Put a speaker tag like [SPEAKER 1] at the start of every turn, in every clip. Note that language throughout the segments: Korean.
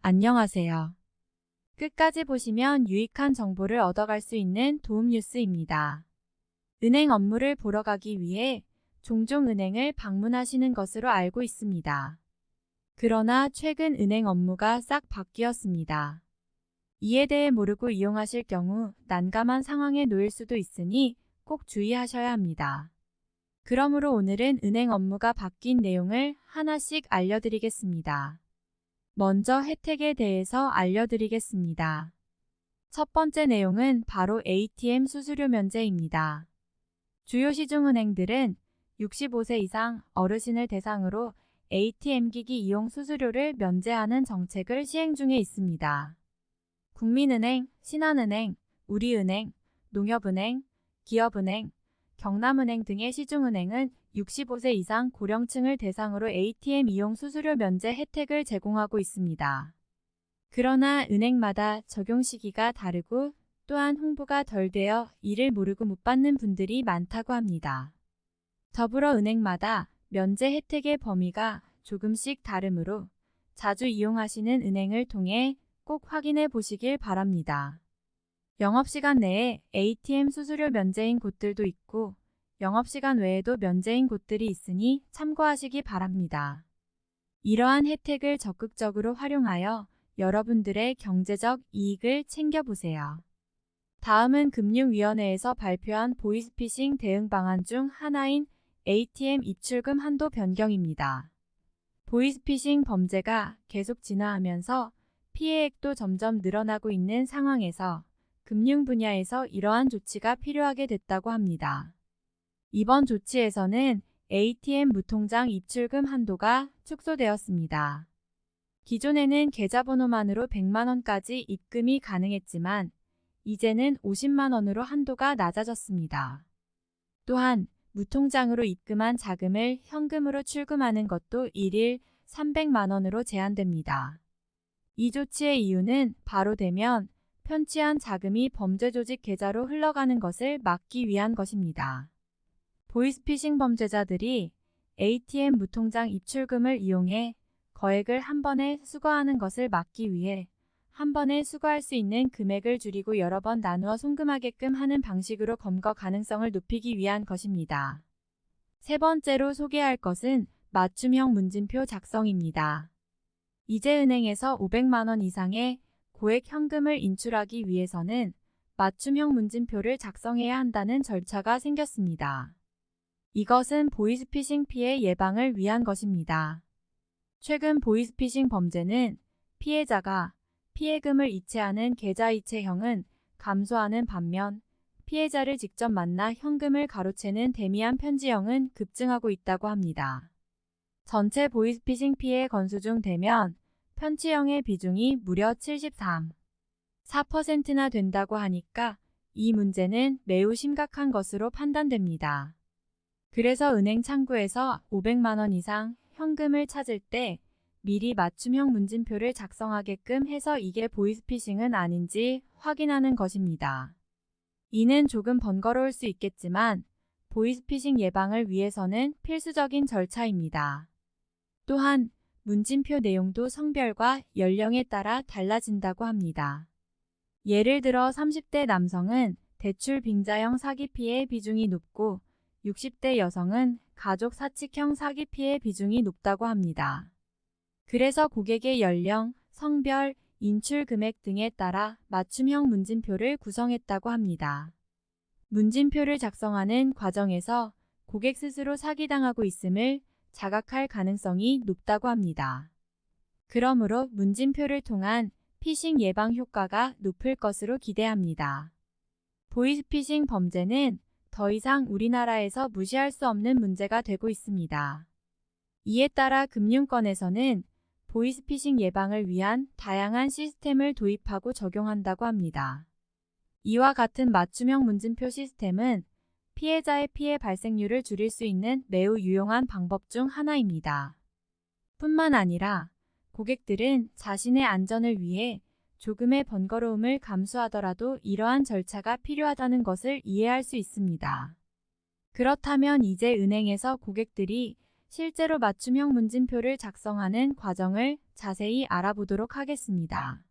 [SPEAKER 1] 안녕하세요. 끝까지 보시면 유익한 정보를 얻어갈 수 있는 도움 뉴스입니다. 은행 업무를 보러 가기 위해 종종 은행을 방문하시는 것으로 알고 있습니다. 그러나 최근 은행 업무가 싹 바뀌었습니다. 이에 대해 모르고 이용하실 경우 난감한 상황에 놓일 수도 있으니 꼭 주의하셔야 합니다. 그러므로 오늘은 은행 업무가 바뀐 내용을 하나씩 알려드리겠습니다. 먼저 혜택에 대해서 알려드리겠습니다. 첫 번째 내용은 바로 ATM 수수료 면제입니다. 주요 시중은행들은 65세 이상 어르신을 대상으로 ATM 기기 이용 수수료를 면제하는 정책을 시행 중에 있습니다. 국민은행, 신한은행, 우리은행, 농협은행, 기업은행, 경남은행 등의 시중은행은 65세 이상 고령층을 대상으로 ATM 이용 수수료 면제 혜택을 제공하고 있습니다. 그러나 은행마다 적용 시기가 다르고 또한 홍보가 덜 되어 이를 모르고 못 받는 분들이 많다고 합니다. 더불어 은행마다 면제 혜택의 범위가 조금씩 다르므로 자주 이용하시는 은행을 통해 꼭 확인해 보시길 바랍니다. 영업시간 내에 ATM 수수료 면제인 곳들도 있고 영업시간 외에도 면제인 곳들이 있으니 참고하시기 바랍니다. 이러한 혜택을 적극적으로 활용하여 여러분들의 경제적 이익을 챙겨보세요. 다음은 금융위원회에서 발표한 보이스피싱 대응 방안 중 하나인 ATM 입출금 한도 변경입니다. 보이스피싱 범죄가 계속 진화하면서 피해액도 점점 늘어나고 있는 상황에서 금융 분야에서 이러한 조치가 필요하게 됐다고 합니다. 이번 조치에서는 ATM 무통장 입출금 한도가 축소되었습니다. 기존에는 계좌번호만으로 100만 원까지 입금이 가능했지만 이제는 50만 원으로 한도가 낮아졌습니다. 또한 무통장으로 입금한 자금을 현금으로 출금하는 것도 일일 300만 원으로 제한됩니다. 이 조치의 이유는 바로 대면 편취한 자금이 범죄 조직 계좌로 흘러가는 것을 막기 위한 것입니다. 보이스피싱 범죄자들이 ATM 무통장 입출금을 이용해 거액을 한 번에 수거하는 것을 막기 위해 한 번에 수거할 수 있는 금액을 줄이고 여러 번 나누어 송금하게끔 하는 방식으로 검거 가능성을 높이기 위한 것입니다. 세 번째로 소개할 것은 맞춤형 문진표 작성입니다. 이제 은행에서 500만 원 이상의 고액 현금을 인출하기 위해서는 맞춤형 문진표를 작성해야 한다는 절차가 생겼습니다. 이것은 보이스피싱 피해 예방을 위한 것입니다. 최근 보이스피싱 범죄는 피해자가 피해금을 이체하는 계좌이체형은 감소하는 반면 피해자를 직접 만나 현금을 가로채는 대미한 편지형은 급증하고 있다고 합니다. 전체 보이스피싱 피해 건수 중 대면 편취형의 비중이 무려 73.4%나 된다고 하니까 이 문제는 매우 심각한 것으로 판단됩니다. 그래서 은행 창구에서 500만 원 이상 현금을 찾을 때 미리 맞춤형 문진표를 작성하게끔 해서 이게 보이스피싱은 아닌지 확인하는 것입니다. 이는 조금 번거로울 수 있겠지만 보이스피싱 예방을 위해서는 필수적인 절차입니다. 또한 문진표 내용도 성별과 연령에 따라 달라진다고 합니다. 예를 들어 30대 남성은 대출 빙자형 사기 피해 비중이 높고 60대 여성은 가족 사칙형 사기 피해 비중이 높다고 합니다. 그래서 고객의 연령, 성별, 인출 금액 등에 따라 맞춤형 문진표를 구성했다고 합니다. 문진표를 작성하는 과정에서 고객 스스로 사기당하고 있음을 자각할 가능성이 높다고 합니다. 그러므로 문진표를 통한 피싱 예방 효과가 높을 것으로 기대합니다. 보이스피싱 범죄는 더 이상 우리나라에서 무시할 수 없는 문제가 되고 있습니다. 이에 따라 금융권에서는 보이스피싱 예방을 위한 다양한 시스템을 도입하고 적용한다고 합니다. 이와 같은 맞춤형 문진표 시스템은 피해자의 피해 발생률을 줄일 수 있는 매우 유용한 방법 중 하나입니다. 뿐만 아니라 고객들은 자신의 안전을 위해 조금의 번거로움을 감수하더라도 이러한 절차가 필요하다는 것을 이해할 수 있습니다. 그렇다면 이제 은행에서 고객들이 실제로 맞춤형 문진표를 작성하는 과정을 자세히 알아보도록 하겠습니다.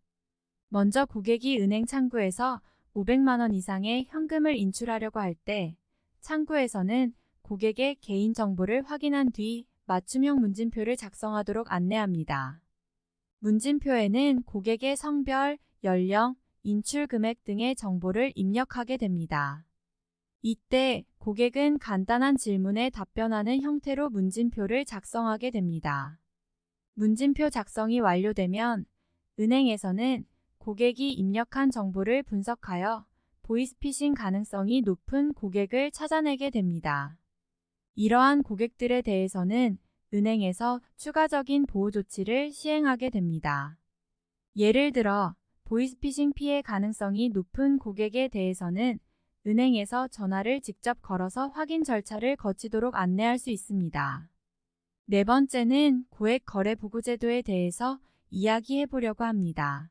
[SPEAKER 1] 먼저 고객이 은행 창구에서 500만 원 이상의 현금을 인출하려고 할 때 창구에서는 고객의 개인정보를 확인한 뒤 맞춤형 문진표를 작성하도록 안내합니다. 문진표에는 고객의 성별, 연령, 인출 금액 등의 정보를 입력하게 됩니다. 이때 고객은 간단한 질문에 답변하는 형태로 문진표를 작성하게 됩니다. 문진표 작성이 완료되면 은행에서는 고객이 입력한 정보를 분석하여 보이스피싱 가능성이 높은 고객을 찾아내게 됩니다. 이러한 고객들에 대해서는 은행에서 추가적인 보호 조치를 시행하게 됩니다. 예를 들어 보이스피싱 피해 가능성이 높은 고객에 대해서는 은행에서 전화를 직접 걸어서 확인 절차를 거치도록 안내할 수 있습니다. 네 번째는 고액 거래 보고 제도에 대해서 이야기해 보려고 합니다.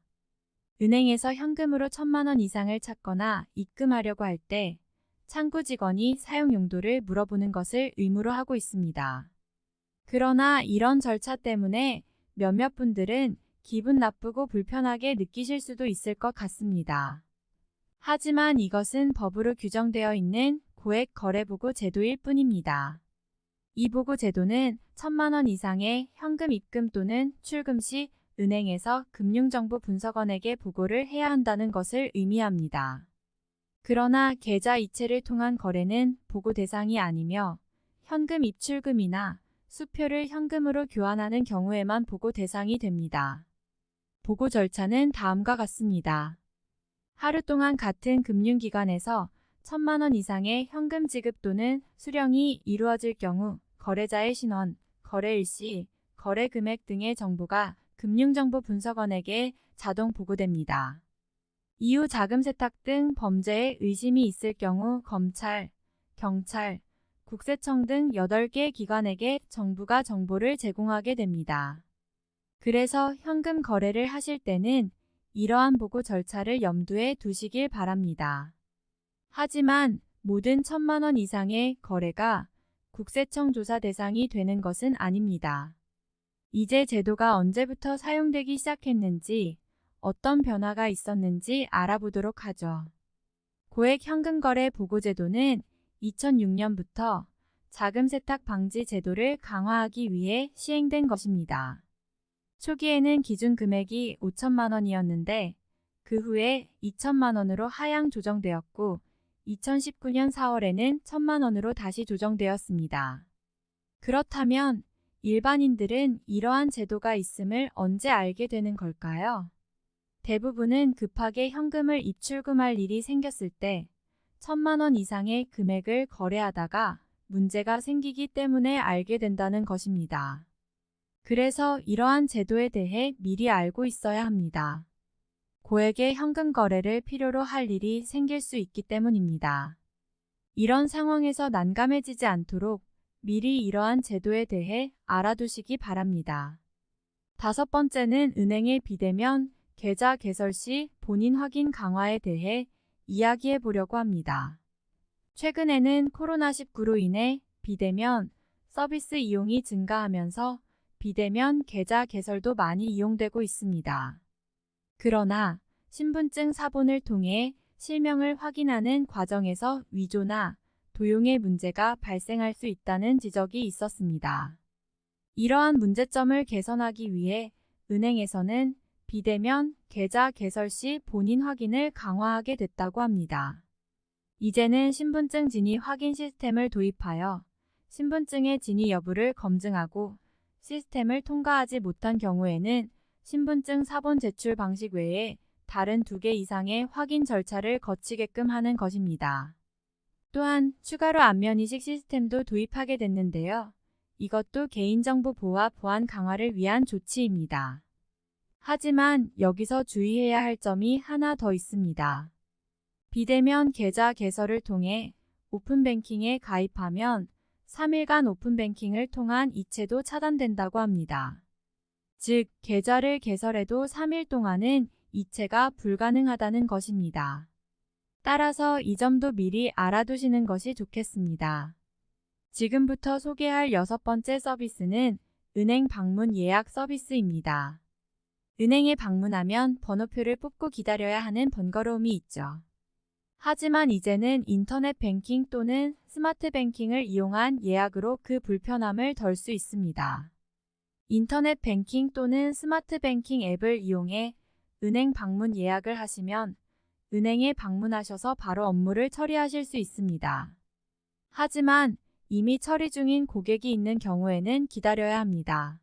[SPEAKER 1] 은행에서 현금으로 1,000만 원 이상을 찾거나 입금하려고 할 때 창구 직원이 사용 용도를 물어보는 것을 의무로 하고 있습니다. 그러나 이런 절차 때문에 몇몇 분들은 기분 나쁘고 불편하게 느끼실 수도 있을 것 같습니다. 하지만 이것은 법으로 규정되어 있는 고액 거래 보고 제도일 뿐입니다. 이 보고 제도는 1,000만 원 이상의 현금 입금 또는 출금 시 은행에서 금융정보 분석원에게 보고를 해야 한다는 것을 의미합니다. 그러나 계좌 이체를 통한 거래는 보고 대상이 아니며 현금 입출금이나 수표를 현금으로 교환하는 경우에만 보고 대상이 됩니다. 보고 절차는 다음과 같습니다. 하루 동안 같은 금융기관에서 1,000만 원 이상의 현금 지급 또는 수령이 이루어질 경우 거래자의 신원, 거래 일시, 거래 금액 등의 정보가 금융정보 분석원에게 자동 보고됩니다. 이후 자금 세탁 등 범죄에 의심이 있을 경우 검찰, 경찰, 국세청 등 8개 기관에게 정부가 정보를 제공하게 됩니다. 그래서 현금 거래를 하실 때는 이러한 보고 절차를 염두에 두시길 바랍니다. 하지만 모든 1,000만 원 이상의 거래가 국세청 조사 대상이 되는 것은 아닙니다. 이제 제도가 언제부터 사용되기 시작했는지, 어떤 변화가 있었는지 알아보도록 하죠. 고액 현금 거래 보고 제도는 2006년부터 자금 세탁 방지 제도를 강화하기 위해 시행된 것입니다. 초기에는 기준 금액이 5천만 원이었는데 그 후에 2천만 원으로 하향 조정되었고 2019년 4월에는 1,000만 원으로 다시 조정되었습니다. 그렇다면 일반인들은 이러한 제도가 있음을 언제 알게 되는 걸까요? 대부분은 급하게 현금을 입출금할 일이 생겼을 때 1,000만 원 이상의 금액을 거래하다가 문제가 생기기 때문에 알게 된다는 것입니다. 그래서 이러한 제도에 대해 미리 알고 있어야 합니다. 고액의 현금 거래를 필요로 할 일이 생길 수 있기 때문입니다. 이런 상황에서 난감해지지 않도록 미리 이러한 제도에 대해 알아두시기 바랍니다. 다섯 번째는 은행의 비대면 계좌 개설 시 본인 확인 강화에 대해 이야기해 보려고 합니다. 최근에는 코로나19로 인해 비대면 서비스 이용이 증가하면서 비대면 계좌 개설도 많이 이용되고 있습니다. 그러나 신분증 사본을 통해 실명을 확인하는 과정에서 위조나 도용의 문제가 발생할 수 있다는 지적이 있었습니다. 이러한 문제점을 개선하기 위해 은행에서는 비대면 계좌 개설 시 본인 확인을 강화하게 됐다고 합니다. 이제는 신분증 진위 확인 시스템을 도입하여 신분증의 진위 여부를 검증하고 시스템을 통과하지 못한 경우에는 신분증 사본 제출 방식 외에 다른 2개 이상의 확인 절차를 거치게끔 하는 것입니다. 또한 추가로 안면인식 시스템도 도입하게 됐는데요. 이것도 개인정보 보호와 보안 강화를 위한 조치입니다. 하지만 여기서 주의해야 할 점이 하나 더 있습니다. 비대면 계좌 개설을 통해 오픈뱅킹에 가입하면 3일간 오픈뱅킹을 통한 이체도 차단된다고 합니다. 즉, 계좌를 개설해도 3일 동안은 이체가 불가능하다는 것입니다. 따라서 이 점도 미리 알아두시는 것이 좋겠습니다. 지금부터 소개할 6번째 서비스는 은행 방문 예약 서비스입니다. 은행에 방문하면 번호표를 뽑고 기다려야 하는 번거로움이 있죠. 하지만 이제는 인터넷 뱅킹 또는 스마트 뱅킹을 이용한 예약으로 그 불편함을 덜 수 있습니다. 인터넷 뱅킹 또는 스마트 뱅킹 앱을 이용해 은행 방문 예약을 하시면 은행에 방문하셔서 바로 업무를 처리하실 수 있습니다. 하지만 이미 처리 중인 고객이 있는 경우에는 기다려야 합니다.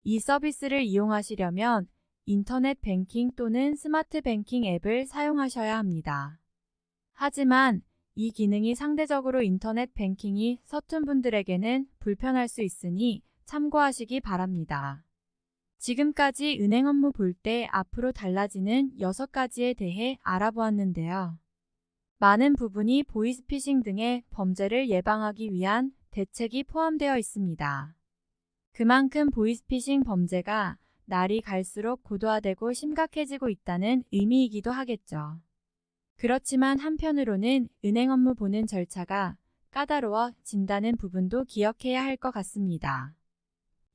[SPEAKER 1] 이 서비스를 이용하시려면 인터넷 뱅킹 또는 스마트 뱅킹 앱을 사용하셔야 합니다. 하지만 이 기능이 상대적으로 인터넷 뱅킹이 서툰 분들에게는 불편할 수 있으니 참고하시기 바랍니다. 지금까지 은행 업무 볼 때 앞으로 달라지는 6가지에 대해 알아보았는데요. 많은 부분이 보이스피싱 등의 범죄를 예방하기 위한 대책이 포함되어 있습니다. 그만큼 보이스피싱 범죄가 날이 갈수록 고도화되고 심각해지고 있다는 의미이기도 하겠죠. 그렇지만 한편으로는 은행 업무 보는 절차가 까다로워진다는 부분도 기억해야 할 것 같습니다.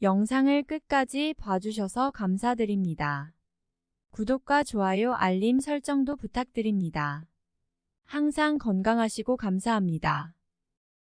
[SPEAKER 1] 영상을 끝까지 봐주셔서 감사드립니다. 구독과 좋아요, 알림 설정도 부탁드립니다. 항상 건강하시고 감사합니다.